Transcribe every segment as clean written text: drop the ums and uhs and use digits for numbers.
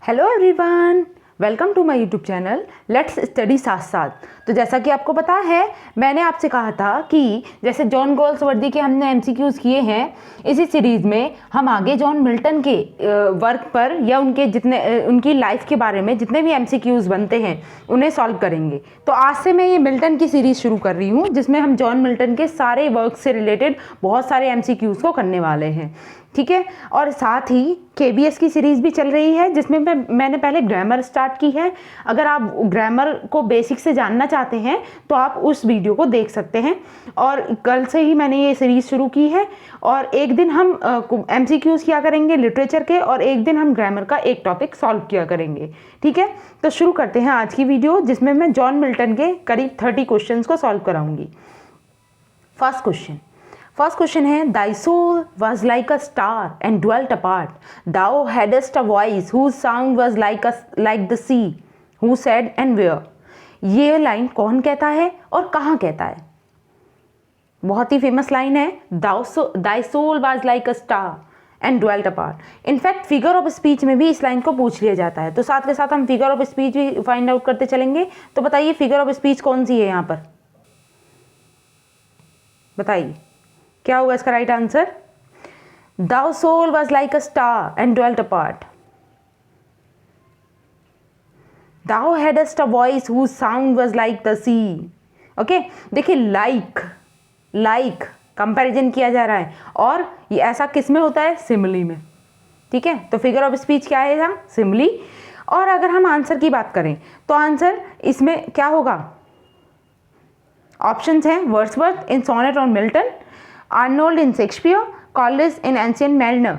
Hello everyone, welcome to my YouTube channel let's study साथ साथ। तो जैसा कि आपको पता है, मैंने आपसे कहा था कि जैसे जॉन गोल्सवर्दी के हमने एमसीक्यूज़ किए हैं, इसी सीरीज़ में हम आगे जॉन मिल्टन के वर्क पर या उनकी लाइफ के बारे में जितने भी एमसीक्यूज़ बनते हैं उन्हें सॉल्व करेंगे। तो आज से मैं ये मिल्टन की सीरीज़ शुरू कर रही हूँ, जिसमें हम जॉन मिल्टन के सारे वर्क से रिलेटेड बहुत सारे एमसीक्यूज़ को करने वाले हैं, ठीक है। और साथ ही केबीएस की सीरीज़ भी चल रही है, जिसमें मैंने पहले ग्रामर स्टार्ट की है। अगर आप ग्रामर को बेसिक से जानना चाहते हैं तो आप उस वीडियो को देख सकते हैं। और कल से ही मैंने ये सीरीज़ शुरू की है, और एक दिन हम एमसीक्यूज़ किया करेंगे लिटरेचर के, और एक दिन हम ग्रामर का एक टॉपिक सॉल्व किया करेंगे, ठीक है। तो शुरू करते हैं आज की वीडियो, जिसमें मैं जॉन मिल्टन के करीब 30 क्वेश्चन को सॉल्व कराऊंगी। फर्स्ट क्वेश्चन है, Thy soul was like a star and dwelt apart. Thou hadst a voice whose sound was like the sea. Who said and where? ये लाइन कौन कहता है और कहाँ कहता है? बहुत ही फेमस लाइन है। Thy soul was like a star and dwelt apart. In fact figure of speech में भी इस लाइन को पूछ लिया जाता है, तो साथ के साथ हम फिगर ऑफ स्पीच भी फाइंड आउट करते चलेंगे। तो बताइए फिगर ऑफ स्पीच कौन सी है यहाँ पर, बताइए क्या होगा इसका right answer? Thou soul was like a star and dwelt apart. Thou hadst a voice whose sound was like the sea. Okay, देखिए लाइक कंपैरिजन किया जा रहा है, और ये ऐसा किस में होता है? सिमिली में, ठीक है। तो फिगर ऑफ स्पीच क्या है यहाँ? सिमिली। और अगर हम आंसर की बात करें तो आंसर इसमें क्या होगा? ऑप्शंस हैं Wordsworth in sonnet on Milton, Arnold in Shakespeare, Collins in ancient mariner.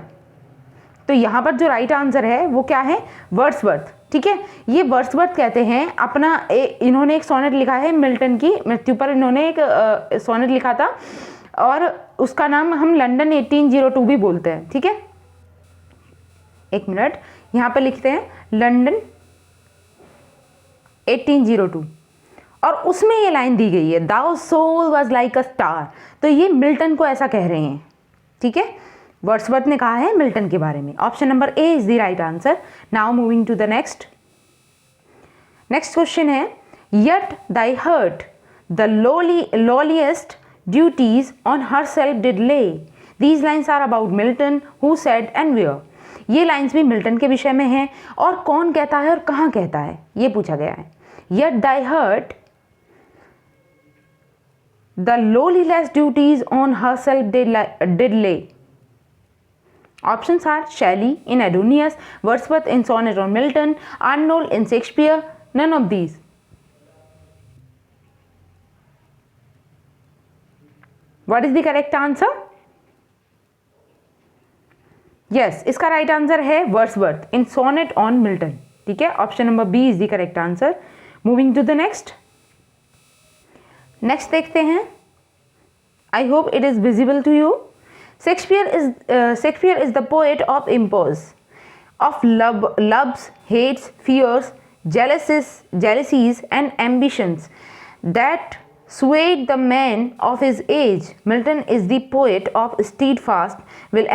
तो यहाँ पर जो राइट आंसर है वो क्या है? वर्ड्सवर्थ, ठीक है। ये वर्ड्सवर्थ कहते हैं अपना इन्होंने एक सोनेट लिखा है मिल्टन की मृत्यु पर, इन्होंने एक सोनेट लिखा था, और उसका नाम हम लंदन 1802 भी बोलते हैं, ठीक है। एक मिनट, यहाँ पर लिखते हैं लंदन 1802, और उसमें ये लाइन दी गई है, thou soul was like a star. तो ये मिल्टन को ऐसा कह रहे हैं, ठीक है। वर्ड्सवर्थ ने कहा है मिल्टन के बारे में। Option number A is the right answer. Now moving to the next question है, yet thy heart the lowliest duties on herself did lay. These lines are about Milton, who said and where. ये lines भी Milton के विषय में हैं, और कौन कहता है और कहाँ कहता है ये पूछा गया है। Yet thy heart the lowliest duties on herself did lay. Options are Shelley in Adonius, Wordsworth in Sonnet on Milton, Arnold in Shakespeare. None of these. What is the correct answer? Yes, इसका right answer है Wordsworth in Sonnet on Milton, ठीक है। Option number B is the correct answer. Moving to the next देखते हैं। I hope it is visible to you. Shakespeare is the poet of impulse, of loves, hates, fears, jealousies and ambitions that swayed the man of his age. Milton is the poet of steadfast will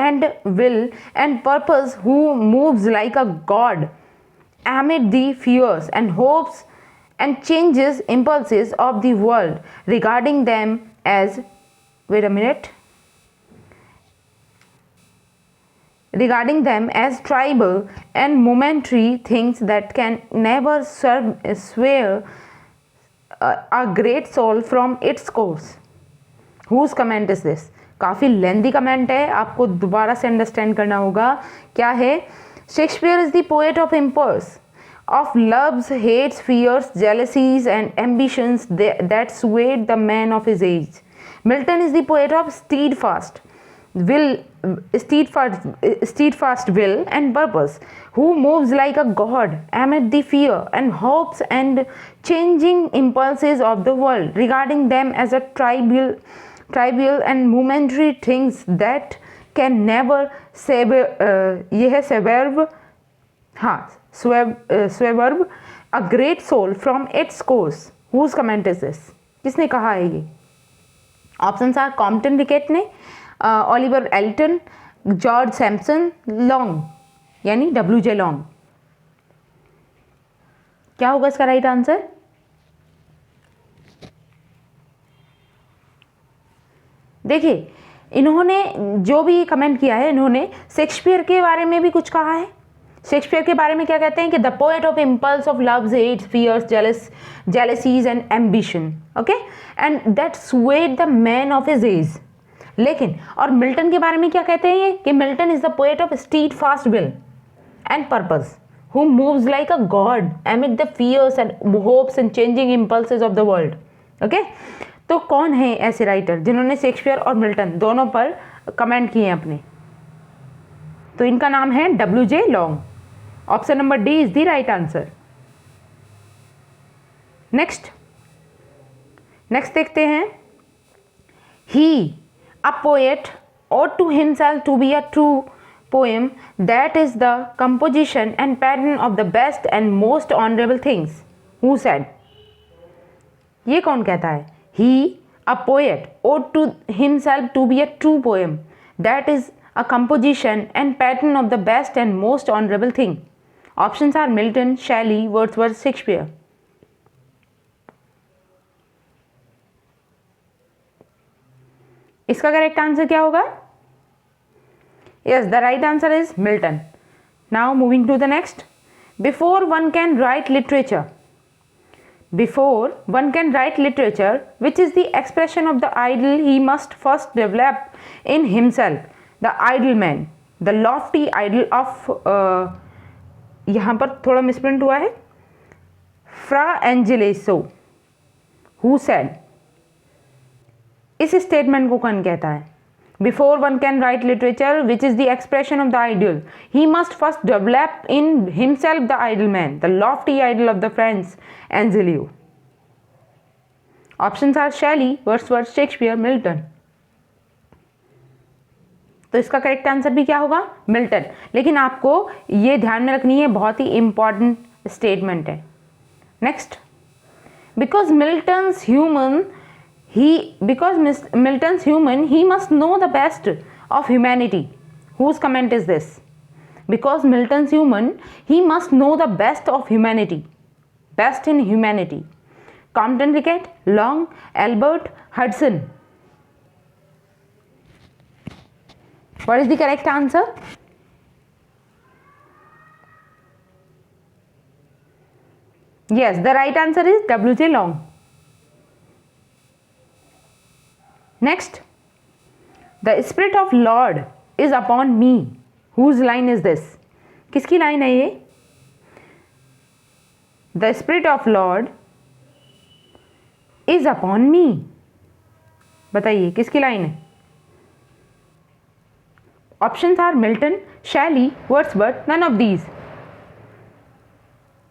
and purpose, who moves like a god amid the fears and hopes and changes impulses of the world, regarding them as tribal and momentary things that can never swerve a great soul from its course. Whose comment is this? काफ़ी लेंदी comment है, आपको दोबारा से understand करना होगा। क्या है? Shakespeare is the poet of impulse, of loves, hates, fears, jealousies and ambitions that swayed the man of his age. Milton is the poet of steadfast will and purpose, who moves like a god amid the fear and hopes and changing impulses of the world, regarding them as a trivial and momentary things that can never swerve a great soul from its course. Whose comment is this? किसने कहा है ये? Options are Compton रिकेट ने, Oliver Elton, George सैम्पसन, long यानी WJ long. क्या होगा इसका right answer? देखिए, इन्होंने जो भी कमेंट किया है, इन्होंने शेक्सपियर के बारे में भी कुछ कहा है। शेक्सपियर के बारे में क्या कहते हैं कि the poet of impulse of loves, hates, fears, jealousies and ambition, okay, and that swayed the man of his age. लेकिन और मिल्टन के बारे में क्या कहते हैं ये कि Milton is the poet of stead fast will and purpose who moves like a god amid the fears and hopes and changing impulses of the world, okay? तो कौन है ऐसे राइटर जिन्होंने शेक्सपियर और मिल्टन दोनों पर कमेंट किए हैं अपने? तो इनका नाम है W.J. Long. Option number D is the right answer. Next देखते हैं। He a poet ought to himself to be a true poem that is the composition and pattern of the best and most honorable things. Who said? ये कौन कहता है? He, a poet, ought to himself to be a true poem that is a composition and pattern of the best and most honorable thing. Options are Milton, Shelley, Wordsworth, Shakespeare. इसका correct answer क्या होगा? Yes, the right answer is Milton. Now moving to the next. Before one can write literature, which is the expression of the ideal, he must first develop in himself the ideal man, the lofty ideal of यहाँ पर थोड़ा misprint हुआ है, Fra Angeliso, who said? इस statement को कौन कहता है? Before one can write literature, which is the expression of the ideal, he must first develop in himself the ideal man, the lofty ideal of the French Angeliou. Options are Shelley, Wordsworth, Shakespeare, Milton. तो इसका correct answer भी क्या होगा? Milton. लेकिन आपको ये ध्यान में रखनी है, बहुत ही इंपॉर्टेंट स्टेटमेंट है। Next, because Milton's human, he must know the best of humanity. Whose comment is this? Because Milton's human, he must know the best of humanity. Best in humanity. Compton Rickett, Long, Albert, Hudson. What is the correct answer? Yes, the right answer is W.J. Long. Next, the spirit of Lord is upon me. Whose line is this? किसकी line है ये? The spirit of Lord is upon me. बताइए किसकी line है? Options are Milton, Shelley, Wordsworth, none of these.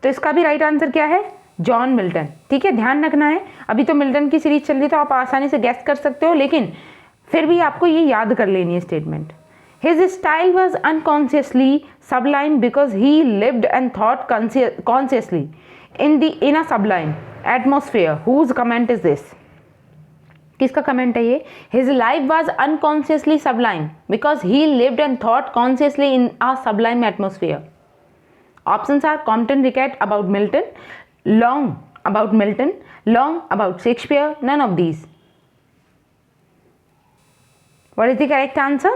तो इसका भी right answer क्या है? John Milton. ठीक है, ध्यान रखना है, अभी तो मिल्टन की सीरीज चल रही तो आप आसानी से गैस कर सकते हो, लेकिन फिर भी आपको ये याद कर लेनी है statement. His style was unconsciously sublime because he lived and thought consciously in a sublime atmosphere. Whose comment is this? किसका कमेंट है ये? His life was unconsciously sublime because he lived and thought consciously in a sublime atmosphere. Options are Compton Rickett about Milton, Long about Milton, Long about Shakespeare, none of these. What is the correct answer?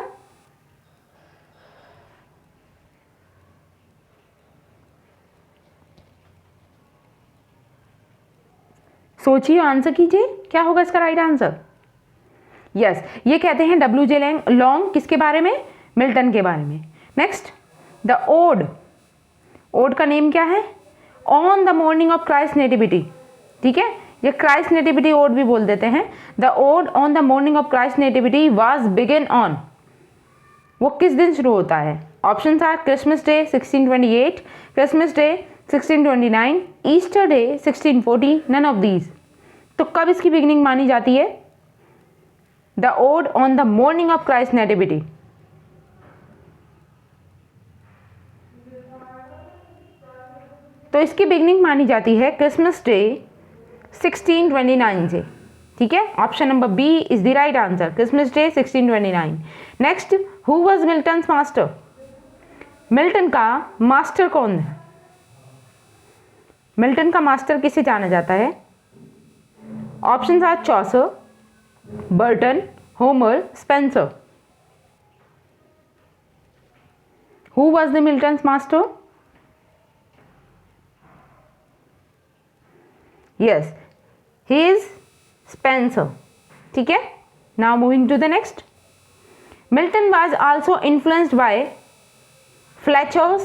सोचिए, answer कीजिए, क्या होगा इसका right answer? Yes, ये कहते हैं W.J. Long. किसके बारे में? मिल्टन के बारे में। नेक्स्ट, द ओड का नेम क्या है? On the morning of Christ nativity. ठीक है, ये क्राइस्ट नेटिविटी ओड भी बोल देते हैं। The ode on the morning of Christ nativity was begin on, वो किस दिन शुरू होता है? Options are Christmas day 1628, Christmas day 1629, Easter day 1640, none of these. तो कब इसकी बिगिनिंग मानी जाती है? The ode on the morning of Christ nativity. तो इसकी बिगनिंग मानी जाती है क्रिसमस डे 1629 से। ठीक है, option number B is the right answer, Christmas day 1629। Next, who was Milton's master? Milton का मास्टर कौन है? मिल्टन का मास्टर किसे जाना जाता है? Options are Chaucer, Burton, Homer, Spenser. Who was the Milton's master? Yes, he is Spencer. ठीक है? Now moving to the next. Milton was also influenced by Fletcher's.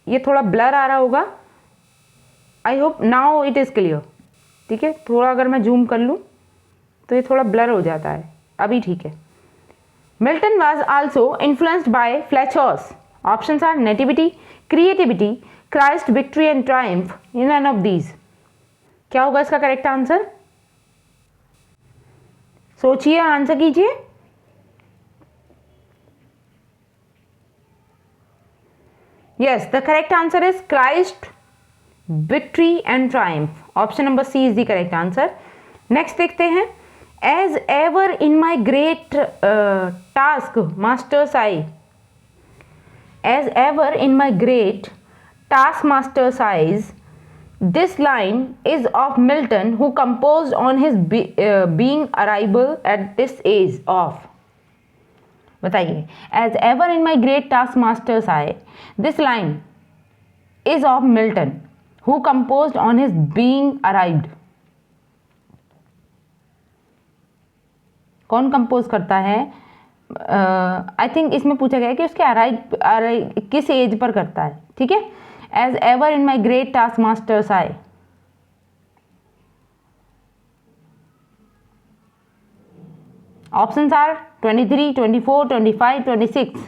ये थोड़ा ब्लर आ रहा होगा. I hope now it is clear. ठीक है, थोड़ा अगर मैं जूम कर लूँ तो ये थोड़ा ब्लर हो जाता है. अभी ठीक है. Milton was also influenced by Fletchers. Options are nativity, creativity, Christ, victory and triumph. In none of these. क्या होगा इसका करेक्ट आंसर? सोचिए और आंसर कीजिए. Yes, the correct answer is Christ, victory and triumph. Option number C is the correct answer. Next देखते हैं. As ever in my great task master's eye. As ever in my great taskmaster's eyes, this line is of Milton, who composed on his being arrival at this age of. बताइए. As ever in my great taskmaster's eye, this line is of Milton, who composed on his being arrived. कौन compose करता है? I think इसमें पूछा गया है कि उसके अराइव किस एज पर करता है. ठीक है. As ever in my great task masters eye. Options are 23, 24, 25, 26.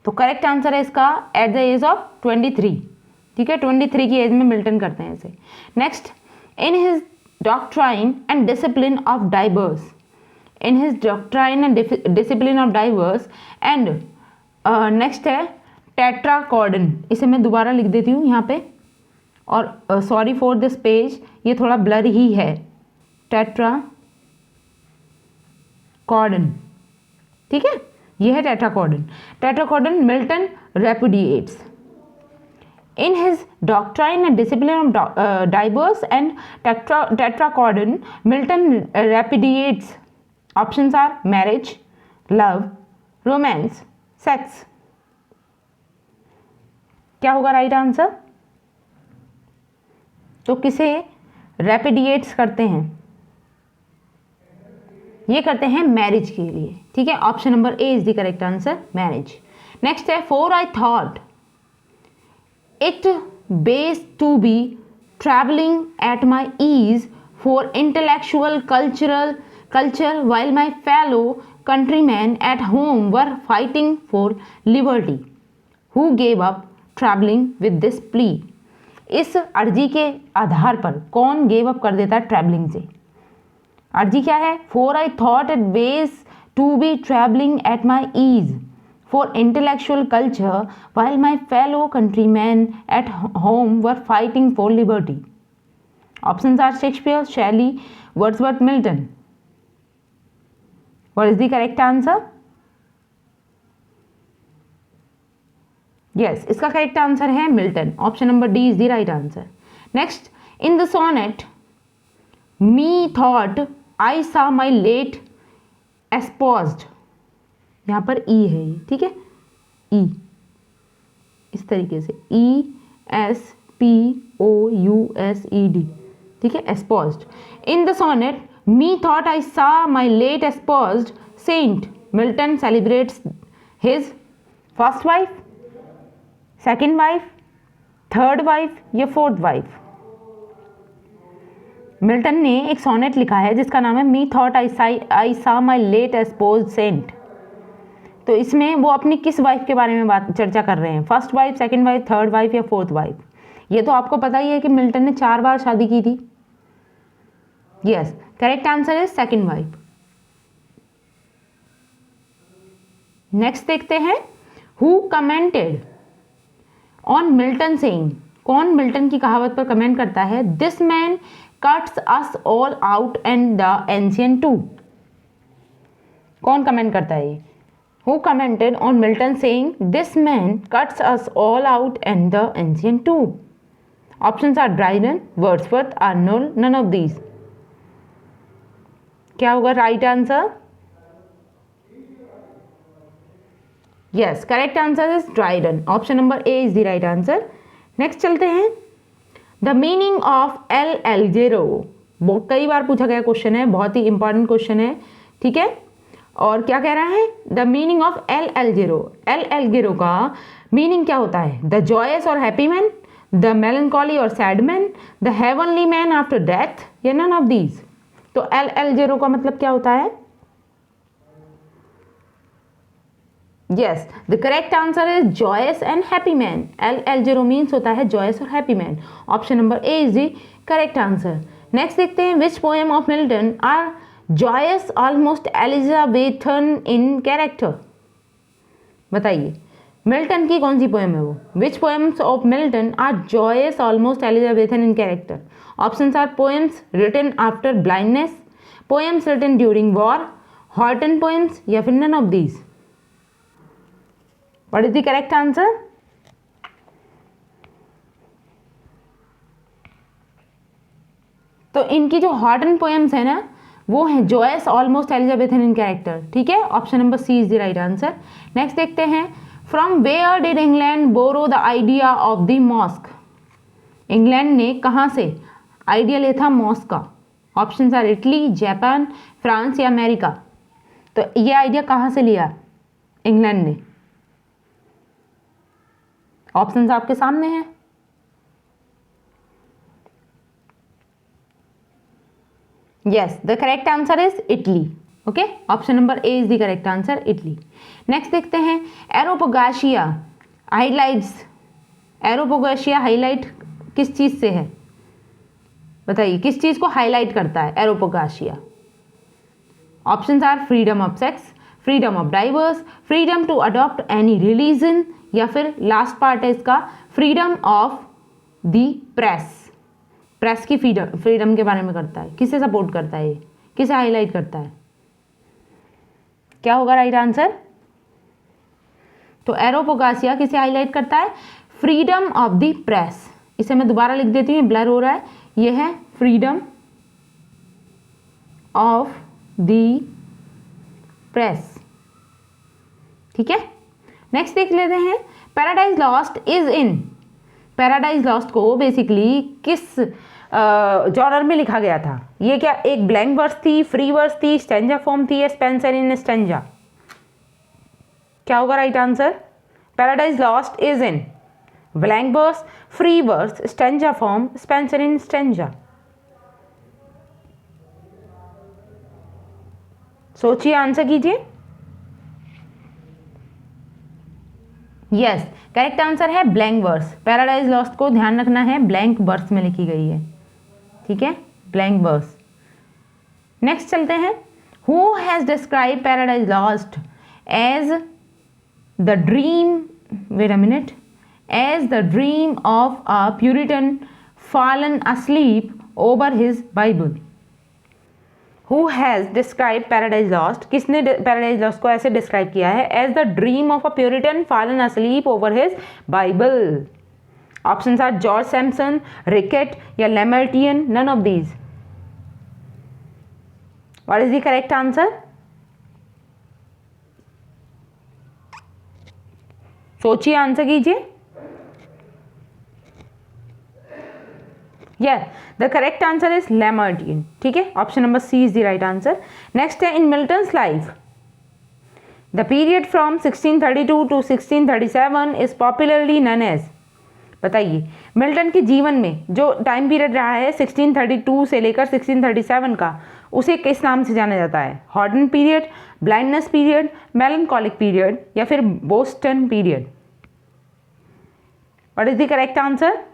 तो करेक्ट आंसर है इसका एट द एज ऑफ 23. ठीक है, 23 की एज में मिल्टन करते हैं इसे. Next, in his doctrine and discipline of diverse. In his doctrine and discipline of diverse and next है टेट्राकॉर्डन. इसे मैं दोबारा लिख देती हूँ यहाँ पे. और सॉरी फॉर दिस पेज, ये थोड़ा ब्लर ही है. टेट्राकॉर्डन. ठीक है, ये है टेट्राकॉर्डन. टेट्राकॉर्डन Milton रेपुडिएट्स. In his doctrine and discipline of diverse and tetrachordon, Milton repudiates. Options are marriage, love, romance, sex. क्या होगा राइट आंसर? तो किसे रेपुडिएट्स करते हैं? ये करते हैं मैरिज के लिए. ठीक है, option number A is the correct answer, marriage. Next है, for I thought it based to be traveling at my ease for intellectual culture while my fellow countrymen at home were fighting for liberty. Who gave up traveling with this plea? इस अर्जी के आधार पर कौन gave up कर देता है travelling से? अर्जी क्या है? For I thought it best to be traveling at my ease for intellectual culture while my fellow countrymen at home were fighting for liberty. Options are Shakespeare, Shelley, Wordsworth, Milton. What is the correct answer? Yes, इसका correct answer है Milton. Option number D is the right answer. Next, in the sonnet, me thought I saw my late espoused. यहाँ पर ई है ये. ठीक है, ई इस तरीके से ESPOUSED. ठीक है, espoused. In the sonnet, me thought I saw my late espoused saint. Milton celebrates his first wife, second wife, third wife या fourth wife. मिल्टन ने एक सोनेट लिखा है जिसका नाम है methought I saw my late espoused saint. तो इसमें वो अपनी किस वाइफ के बारे में चर्चा कर रहे हैं? First wife, second wife, third wife या फोर्थ वाइफ? ये तो आपको पता ही है कि मिल्टन ने 4 बार शादी की थी. Yes, correct answer is second wife. Next देखते हैं, who commented on Milton saying. कौन मिल्टन की कहावत पर कमेंट करता है? This man cuts us all out and the ancient too. कौन कमेंट करता है ये? Who commented on Milton saying, "This man cuts us all out and the ancient too"? Options are Dryden, Wordsworth, Arnold, none of these. क्या होगा right answer? Yes, correct answer is Dryden. Option number A is the right answer. Next चलते हैं. The meaning of L'Allegro. बहुत कई बार पूछा गया question है, बहुत ही इंपॉर्टेंट क्वेश्चन है. ठीक है, और क्या कह रहा है? The meaning of L'Allegro. L'Allegro का मीनिंग क्या होता है? द जॉयस और हैप्पी मैन, द मेलनकॉली और sad man, the heavenly man after death, या नन ऑफ दीज. तो एल एल्जेरो का मतलब क्या होता है? Yes, the correct answer is joyous and happy man. L'Allegro means होता है जॉयस और happy man. Option number A is the correct answer. Next देखते हैं. Which poem of Milton are joyous almost Elizabethan in character? बताइए, Milton की कौन सी poem है वो? Which poems of Milton are joyous almost Elizabethan in character? Options are poems written after blindness, poems written during war, Horton poems, या फिर none of these. What is the correct answer? तो इनकी जो Horton poems है ना, वो है joyous almost Elizabethan in character. ठीक है, option number C is the right answer. Next देखते हैं. From where did England borrow the idea of the masque? England ने कहाँ से आइडिया लिया था मॉस्क का? Options are Italy, Japan, France, या अमेरिका. तो ये आइडिया कहाँ से लिया इंग्लैंड ने? ऑप्शंस आपके सामने हैं. Yes, the correct answer is Italy. Okay, option number A is the correct answer, Italy. Next देखते हैं. एरोपोगाशिया हाइलाइट्स. एरोपोगाशिया हाईलाइट किस चीज से है? बताइए, किस चीज को हाईलाइट करता है एरोपोगाशिया? Options are freedom of sex, freedom of divorce, freedom to adopt any religion, या फिर लास्ट पार्ट है इसका freedom of the press. Press की फ्रीडम के बारे में करता है. किसे सपोर्ट करता है ये? किसे हाईलाइट करता है? क्या होगा राइट आंसर? तो एरोपोगासिया किसे हाईलाइट करता है? Freedom of the press. इसे मैं दोबारा लिख देती हूँ, ब्लर हो रहा है. ये है फ्रीडम ऑफ द प्रेस. ठीक है, नेक्स्ट देख लेते हैं. Paradise Lost is in. Paradise Lost को बेसिकली किस जॉनर में लिखा गया था? ये क्या एक ब्लैंक वर्स थी, फ्री वर्स थी, स्टेंजा फॉर्म थी, या स्पेंसर इन स्टेंजा? क्या होगा right answer? Paradise Lost is in blank verse, free verse, stanza form, Spenser in stanza. सोचिए, आंसर कीजिए. यस, करेक्ट आंसर है ब्लैंक वर्स. पैराडाइज लॉस्ट को ध्यान रखना है, ब्लैंक वर्स में लिखी गई है. ठीक है, ब्लैंक वर्स. नेक्स्ट चलते हैं. Who has describe Paradise Lost as the dream, wait a minute, as the dream of a Puritan fallen asleep over his Bible? Who has described Paradise Lost? किसने Paradise Lost को ऐसे describe किया है? As the dream of a Puritan fallen asleep over his Bible. Options are George Sampson, Rickett, या Lamartine. None of these. What is the correct answer? सोचिए, answer कीजिए. Yeah, the correct answer is Lamartine. ठीक है, option number C is the right answer. Next है. In Milton's life the period from 1632 to 1637 is popularly known as. बताइए, Milton के जीवन में जो टाइम पीरियड रहा है 1632 से लेकर 1637 का, उसे किस नाम से जाना जाता है? Horton period, blindness period, melancholic period, या फिर Boston period? What is the correct answer?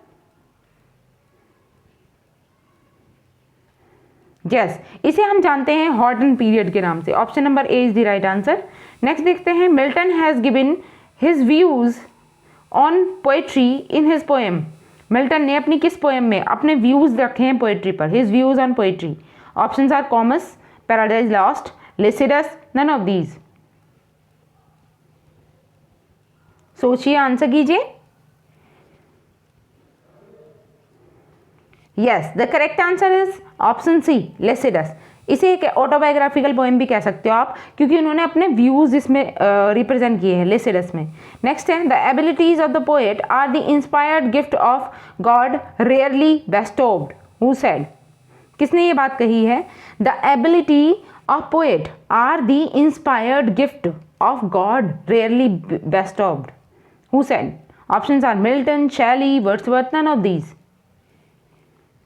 Yes, इसे हम जानते हैं हॉर्टन पीरियड के नाम से. Option number A is the right answer. Next देखते हैं. Milton has given his views on poetry in his poem. Milton ने अपनी किस पोएम में अपने व्यूज रखे हैं पोएट्री पर? His views on poetry. Options are Comus, Paradise Lost, Lycidas, none of these. सोचिए, आंसर कीजिए। Yes, the correct answer is option C, Lycidas. इसे एक ऑटोबायोग्राफिकल पोएम भी कह सकते हो आप, क्योंकि उन्होंने अपने व्यूज इसमें रिप्रेजेंट किए हैं लेसिडस में। नेक्स्ट है, the abilities of the poet are the inspired gift of God rarely bestowed. Who said? किसने ये बात कही है? The ability of poet are the inspired gift of God rarely bestowed. Who said? Options are Milton, Shelley, Wordsworth, none of these.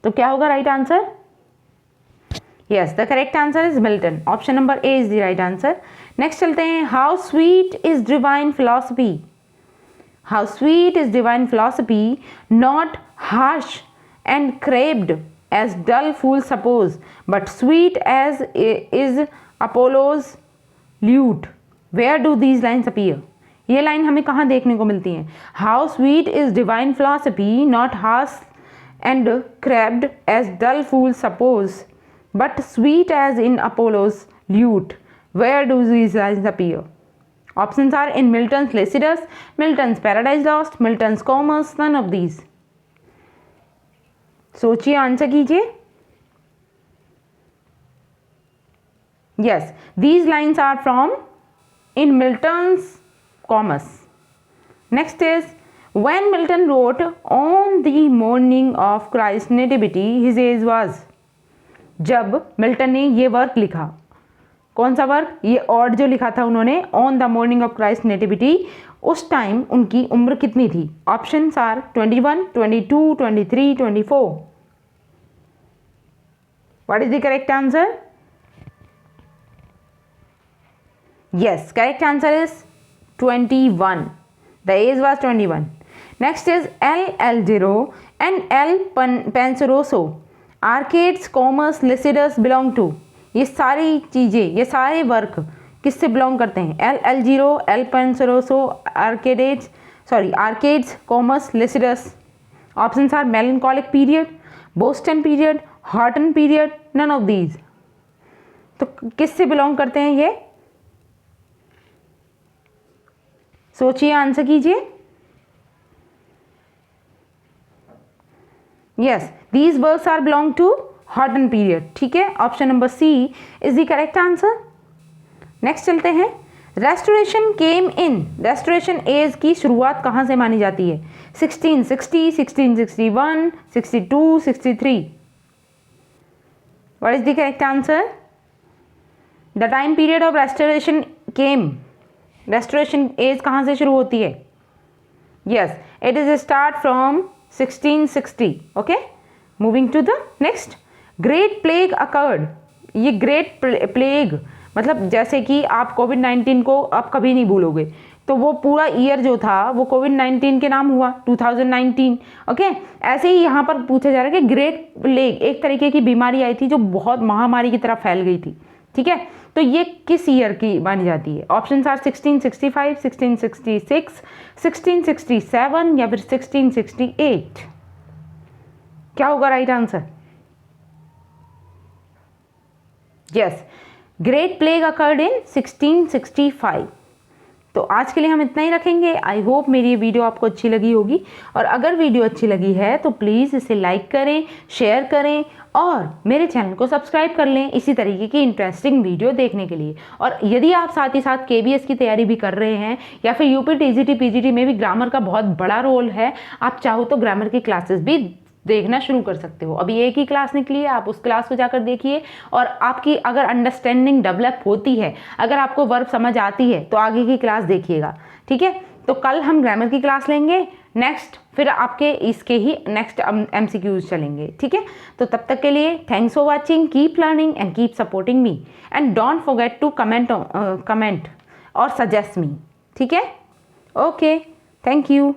तो क्या होगा right answer? Yes, the correct answer is Milton. Option number A is the right answer. Next चलते हैं, how sweet is divine philosophy. How sweet is divine philosophy, not harsh and crabbed as dull fools suppose, but sweet as is Apollo's lute. Where do these lines appear? ये line हमें कहाँ देखने को मिलती हैं? How sweet is divine philosophy, not harsh and crabbed as dull fools suppose, but sweet as in Apollo's lute. Where do these lines appear? Options are in Milton's Lycidas, Milton's Paradise Lost, Milton's Comus, none of these. सोचिए, answer कीजिए। Yes, these lines are from in Milton's Comus. Next is, when Milton wrote on the morning of Christ nativity his age was. जब Milton ने ये work लिखा, कौन सा work? ये odd जो लिखा था उन्होंने, on the morning of Christ nativity, उस टाइम उनकी उम्र कितनी थी? Options are 21, 22, 23, 24। What is the correct answer? Yes, correct answer is 21. The age was 21. Next is L. Algero and L. Penseroso. Arcades, Comus, Lycidas belong to. ये सारी चीज़ें, ये सारे वर्क किससे बिलोंग करते हैं? L'Allegro, Il Penseroso, Arcades, Comus, Lycidas. Options are melancholic period, Boston period, Horton period, none of these. तो किससे बिलोंग करते हैं ये? सोचिए, आंसर कीजिए। Yes, these works are belong to Horton period. ठीक है, option number C is the correct answer. Next चलते हैं, restoration came in. Restoration age की शुरुआत कहाँ से मानी जाती है? 1660, 1661, 62, 63। What is the correct answer? The time period of restoration came. Restoration age कहाँ से शुरू होती है? Yes, it is a start from 1660. Okay, moving to the next. Great plague occurred. ये great plague मतलब जैसे कि आप कोविड-19 को अब कभी नहीं भूलोगे, तो वो पूरा ईयर जो था वो कोविड-19 के नाम हुआ 2019। ओके, ऐसे ही यहाँ पर पूछा जा रहा है कि ग्रेट प्लेग एक तरीके की बीमारी आई थी जो बहुत महामारी की तरह फैल गई थी। ठीक है, तो ये किस ईयर की मानी जाती है? ऑप्शंस आर 1665, 1666, 1667 या फिर 1668। क्या होगा right answer? Yes, great plague occurred in 1665। तो आज के लिए हम इतना ही रखेंगे। आई होप मेरी ये वीडियो आपको अच्छी लगी होगी, और अगर वीडियो अच्छी लगी है तो प्लीज़ इसे लाइक करें, शेयर करें और मेरे चैनल को सब्सक्राइब कर लें इसी तरीके की इंटरेस्टिंग वीडियो देखने के लिए। और यदि आप साथ ही साथ KBS की तैयारी भी कर रहे हैं या फिर UP TGT PGT में भी ग्रामर का बहुत बड़ा रोल है, आप चाहो तो ग्रामर की क्लासेस भी देखना शुरू कर सकते हो। अभी एक ही क्लास निकली है, आप उस क्लास को जाकर देखिए, और आपकी अगर अंडरस्टैंडिंग डेवलप होती है, अगर आपको वर्ब समझ आती है, तो आगे की क्लास देखिएगा। ठीक है, तो कल हम ग्रामर की क्लास लेंगे नेक्स्ट, फिर आपके इसके ही नेक्स्ट MCQs चलेंगे। ठीक है, तो तब तक के लिए thanks for watching, keep learning and keep supporting me, and don't forget to comment और सजेस्ट मी। ठीक है, ओके, थैंक यू।